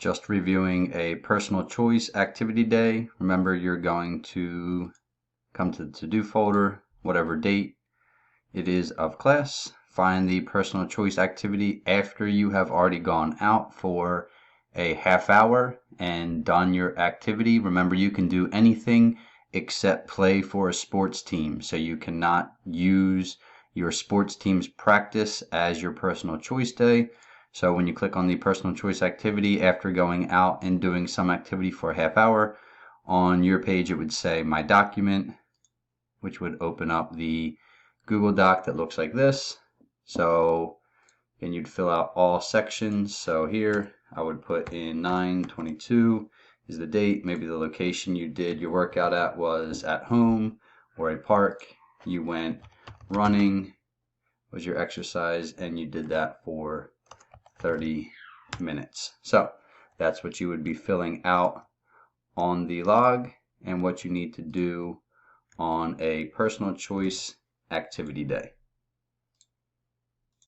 just reviewing a personal choice activity day. Remember, you're going to come to the to-do folder, whatever date it is of class, find the personal choice activity after you have already gone out for a half hour and done your activity. Remember, you can do anything except play for a sports team, so you cannot use your sports team's practice as your personal choice day. So when you click on the personal choice activity after going out and doing some activity for a half hour, on your page it would say My Document, which would open up the Google Doc that looks like this. So and you'd fill out all sections. So here I would put in 9/22 is the date. Maybe the location you did your workout at was at home or a park. You went running was your exercise, and you did that for 30 minutes. So that's what you would be filling out on the log and what you need to do on a personal choice activity day.